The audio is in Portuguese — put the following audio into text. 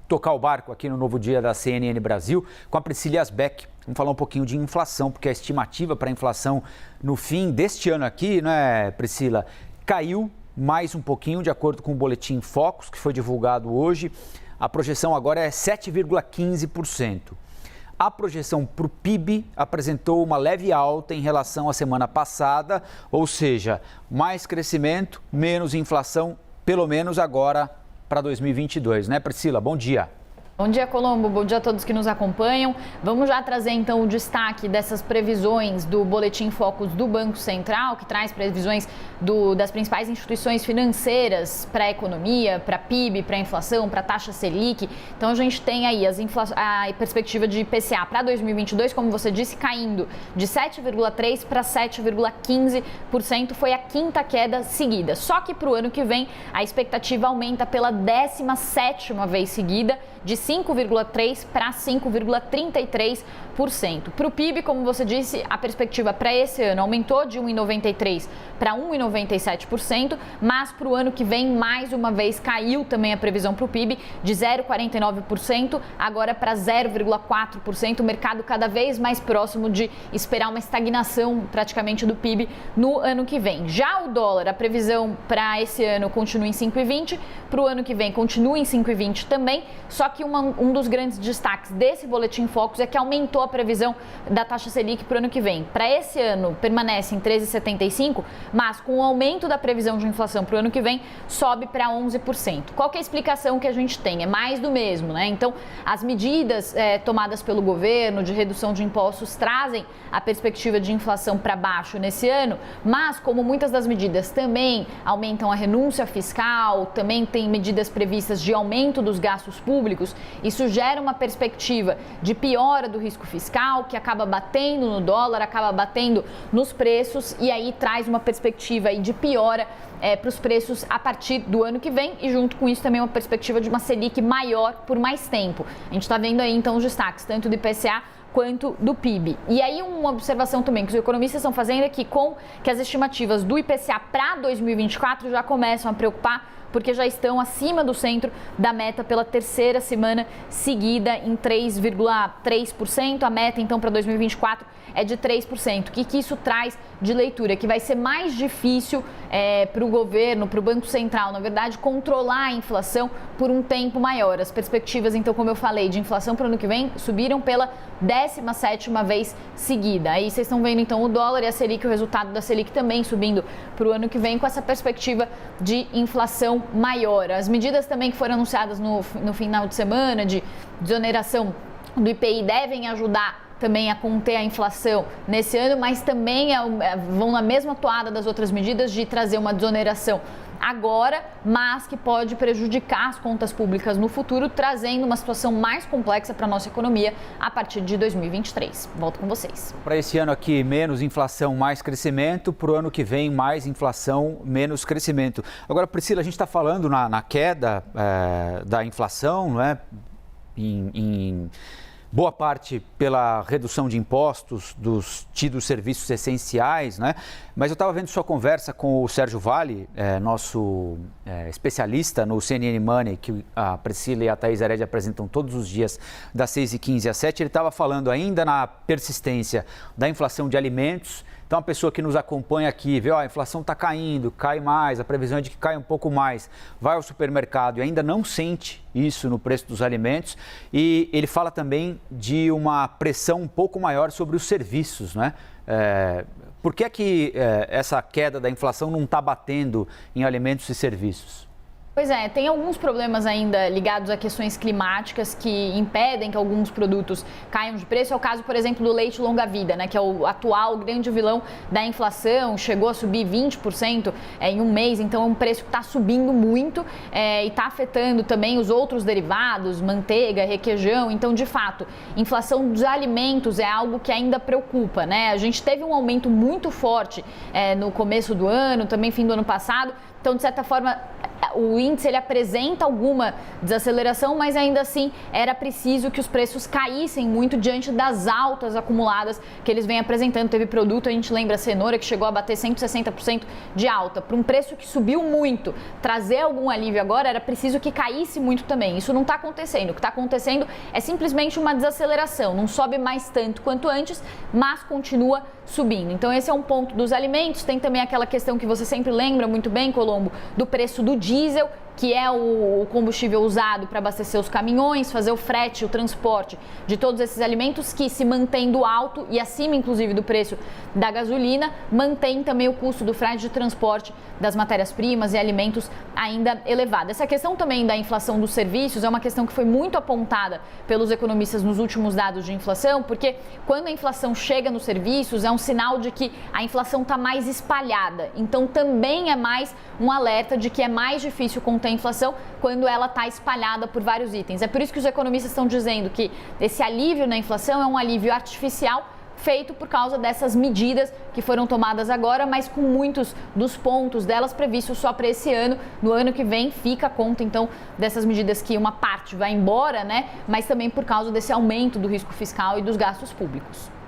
tocar o barco aqui no Novo Dia da CNN Brasil com a Priscila Asbeck. Vamos falar um pouquinho de inflação, porque a estimativa para a inflação no fim deste ano aqui, né, Priscila, caiu mais um pouquinho, de acordo com o boletim Focus, que foi divulgado hoje. A projeção agora é 7,15%. A projeção para o PIB apresentou uma leve alta em relação à semana passada, ou seja, mais crescimento, menos inflação, pelo menos agora para 2022, né, Priscila? Bom dia. Bom dia, Colombo. Bom dia a todos que nos acompanham. Vamos já trazer então o destaque dessas previsões do Boletim Focus do Banco Central, que traz previsões das principais instituições financeiras para a economia, para a PIB, para a inflação, para a taxa Selic. Então a gente tem aí a perspectiva de IPCA para 2022, como você disse, caindo de 7,3% para 7,15%. Foi a quinta queda seguida. Só que para o ano que vem a expectativa aumenta pela 17ª vez seguida, de 5,3% para 5,33%. Para o PIB, como você disse, a perspectiva para esse ano aumentou de 1,93% para 1,97%, mas para o ano que vem, mais uma vez, caiu também a previsão para o PIB de 0,49%, agora para 0,4%, o mercado cada vez mais próximo de esperar uma estagnação praticamente do PIB no ano que vem. Já o dólar, a previsão para esse ano continua em 5,20, para o ano que vem continua em 5,20 também, só que um dos grandes destaques desse Boletim Focus é que aumentou a previsão da taxa Selic para o ano que vem. Para esse ano permanece em 13,75, mas com o aumento da previsão de inflação para o ano que vem, sobe para 11%. Qual que é a explicação que a gente tem? É mais do mesmo, né? Então, as medidas tomadas pelo governo de redução de impostos trazem a perspectiva de inflação para baixo nesse ano, mas como muitas das medidas também aumentam a renúncia fiscal, também tem medidas previstas de aumento dos gastos públicos, isso gera uma perspectiva de piora do risco fiscal, que acaba batendo no dólar, acaba batendo nos preços e aí traz uma perspectiva aí de piora para os preços a partir do ano que vem e junto com isso também uma perspectiva de uma Selic maior por mais tempo. A gente está vendo aí então os destaques, tanto do IPCA quanto do PIB. E aí uma observação também que os economistas estão fazendo é que as estimativas do IPCA para 2024 já começam a preocupar, porque já estão acima do centro da meta pela terceira semana seguida em 3,3%. A meta, então, para 2024 é de 3%. O que isso traz de leitura? Que vai ser mais difícil para o governo, para o Banco Central, na verdade, controlar a inflação por um tempo maior. As perspectivas, então, como eu falei, de inflação para o ano que vem subiram pela 17ª vez seguida. Aí vocês estão vendo, então, o dólar e a Selic, o resultado da Selic também subindo para o ano que vem com essa perspectiva de inflação maior. As medidas também que foram anunciadas no final de semana de desoneração do IPI devem ajudar também a conter a inflação nesse ano, mas também vão na mesma toada das outras medidas de trazer uma desoneração agora, mas que pode prejudicar as contas públicas no futuro, trazendo uma situação mais complexa para a nossa economia a partir de 2023. Volto com vocês. Para esse ano aqui, menos inflação, mais crescimento. Para o ano que vem, mais inflação, menos crescimento. Agora, Priscila, a gente está falando na queda da inflação, não é? Em boa parte pela redução de impostos dos tidos serviços essenciais, né? Mas eu estava vendo sua conversa com o Sérgio Vale, nosso especialista no CNN Money, que a Priscila e a Thaís Heredia apresentam todos os dias, das 6h15 às 7h. Ele estava falando ainda na persistência da inflação de alimentos. Então, a pessoa que nos acompanha aqui vê, a inflação está caindo, cai mais, a previsão é de que cai um pouco mais, vai ao supermercado e ainda não sente isso no preço dos alimentos. E ele fala também de uma pressão um pouco maior sobre os serviços, né? Por que essa queda da inflação não está batendo em alimentos e serviços? Pois é, tem alguns problemas ainda ligados a questões climáticas que impedem que alguns produtos caiam de preço. É o caso, por exemplo, do leite longa-vida, né, que é o atual grande vilão da inflação. Chegou a subir 20% em um mês, então é um preço que está subindo muito e está afetando também os outros derivados, manteiga, requeijão. Então, de fato, inflação dos alimentos é algo que ainda preocupa, né? A gente teve um aumento muito forte no começo do ano, também fim do ano passado, Então, de certa forma, o índice ele apresenta alguma desaceleração, mas ainda assim era preciso que os preços caíssem muito diante das altas acumuladas que eles vêm apresentando. Teve produto, a gente lembra, a cenoura, que chegou a bater 160% de alta. Para um preço que subiu muito, trazer algum alívio agora, era preciso que caísse muito também. Isso não está acontecendo. O que está acontecendo é simplesmente uma desaceleração. Não sobe mais tanto quanto antes, mas continua subindo. Então esse é um ponto dos alimentos. Tem também aquela questão que você sempre lembra muito bem, Colombo, do preço do diesel, que é o combustível usado para abastecer os caminhões, fazer o frete, o transporte de todos esses alimentos, que se mantendo alto e acima, inclusive, do preço da gasolina, mantém também o custo do frete de transporte das matérias-primas e alimentos ainda elevado. Essa questão também da inflação dos serviços é uma questão que foi muito apontada pelos economistas nos últimos dados de inflação, porque quando a inflação chega nos serviços, é um sinal de que a inflação está mais espalhada. Então, também é mais um alerta de que é mais difícil conter a inflação quando ela está espalhada por vários itens. É por isso que os economistas estão dizendo que esse alívio na inflação é um alívio artificial feito por causa dessas medidas que foram tomadas agora, mas com muitos dos pontos delas previstos só para esse ano. No ano que vem fica a conta, então, dessas medidas que uma parte vai embora, né? Mas também por causa desse aumento do risco fiscal e dos gastos públicos.